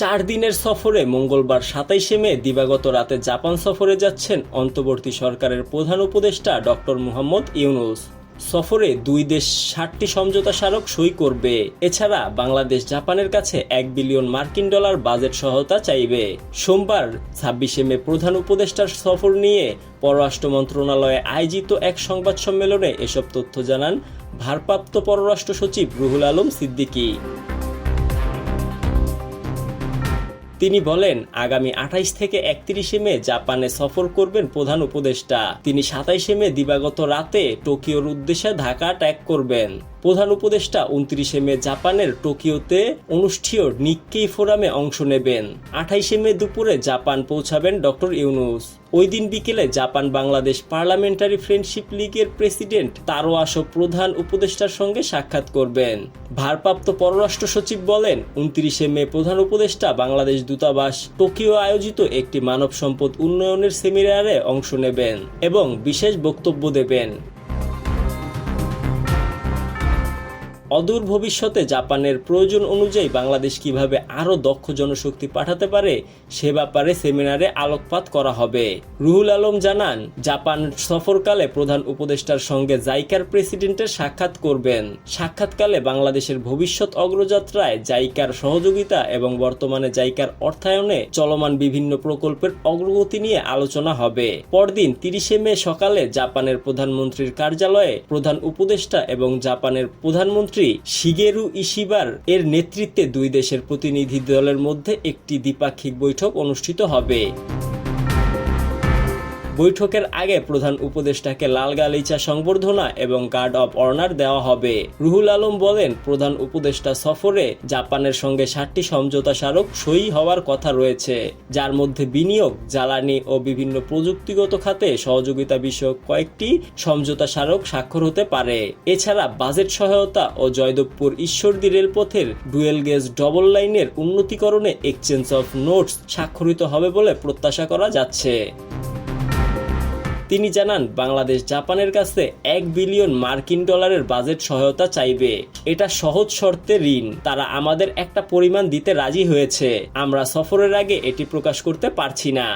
4 দিনের সফরে মঙ্গলবার 27শে মে দিবাগত রাতে জাপান সফরে যাচ্ছেন অন্তর্বর্তী সরকারের প্রধান উপদেষ্টা ডক্টর মোহাম্মদ ইউনূস। সফরে দুই দেশ 60টি সমঝোতা স্মারক সই করবে। এছাড়া বাংলাদেশ জাপানের কাছে $1 বিলিয়ন বাজেট সহায়তা চাইবে। সোমবার 26শে মে প্রধান উপদেষ্টার সফর নিয়ে পররাষ্ট্র মন্ত্রণালয়ে আয়োজিত এক সংবাদ সম্মেলনে এসব তথ্য জানান ভারপ্রাপ্ত পররাষ্ট্র সচিব রুহুল আলম সিদ্দিকী। তিনি বলেন, আগামী 28 থেকে 31শে মে জাপানে সফর করবেন প্রধান উপদেষ্টা। তিনি 27শে মে দিবাগত রাতে টোকিওর উদ্দেশ্যে ঢাকা ত্যাগ করবেন। প্রধান উপদেষ্টা 29শে মে জাপানের টোকিওতে অনুষ্ঠেয় নিক্কেই ফোরামে অংশ নেবেন। 28শে মে দুপুরে জাপান পৌঁছাবেন ডক্টর ইউনূস। ওই দিন বিকেলে জাপান বাংলাদেশ পার্লামেন্টারি ফ্রেন্ডশিপ লীগের প্রেসিডেন্ট তারো আসো প্রধান উপদেষ্টার সঙ্গে সাক্ষাৎ করবেন। ভারপ্রাপ্ত পররাষ্ট্র সচিব বলেন, 29শে মে প্রধান উপদেষ্টা বাংলাদেশ দূতাবাস টোকিও আয়োজিত একটি মানব সম্পদ উন্নয়নের সেমিনারে অংশ নেবেন এবং বিশেষ বক্তব্য দেবেন। অদূর ভবিষ্যতে জাপানের প্রয়োজন অনুযায়ী বাংলাদেশ কিভাবে আরও দক্ষ জনশক্তি পাঠাতে পারে সে ব্যাপারে সেমিনারে আলোকপাত করা হবে। রুহুল আলম জানান, জাপান সফরকালে প্রধান উপদেষ্টার সঙ্গে জাইকার প্রেসিডেন্টের সাক্ষাৎ করবেন। সাক্ষাৎকালে বাংলাদেশের ভবিষ্যৎ অগ্রযাত্রায় জাইকার সহযোগিতা এবং বর্তমানে জাইকার অর্থায়নে চলমান বিভিন্ন প্রকল্পের অগ্রগতি নিয়ে আলোচনা হবে। পরদিন 30শে মে সকালে জাপানের প্রধানমন্ত্রীর কার্যালয়ে প্রধান উপদেষ্টা এবং জাপানের প্রধানমন্ত্রী শিগেরু ইশিবার এর নেতৃত্বে দুই দেশের প্রতিনিধি দলের মধ্যে একটি দ্বিপাক্ষিক বৈঠক অনুষ্ঠিত হবে। বৈঠকের আগে প্রধান উপদেষ্টাকে লাল গালিচা সংবর্ধনা এবং গার্ড অব অনার দেওয়া হবে। রুহুল আলম বলেন, প্রধান উপদেষ্টা সফরে জাপানের সঙ্গে 60টি সমঝোতা স্মারক সই হওয়ার কথা রয়েছে, যার মধ্যে বিনিয়োগ, জ্বালানি ও বিভিন্ন প্রযুক্তিগত খাতে সহযোগিতা বিষয়ক কয়েকটি সমঝোতা স্মারক স্বাক্ষর হতে পারে। এছাড়া বাজেট সহায়তা ও জয়দেবপুর ঈশ্বরদী রেলপথের ডুয়েল গেজ ডবল লাইনের উন্নতিকরণে এক্সচেঞ্জ অফ নোটস স্বাক্ষরিত হবে বলে প্রত্যাশা করা যাচ্ছে। তিনি জানান, বাংলাদেশ জাপানের কাছে $1 বিলিয়ন বাজেট সহায়তা চাইবে। এটা সহজ শর্তে ঋণ। তারা আমাদের একটা পরিমাণ দিতে রাজি হয়েছে। আমরা সফরের আগে এটি প্রকাশ করতে পারছি না।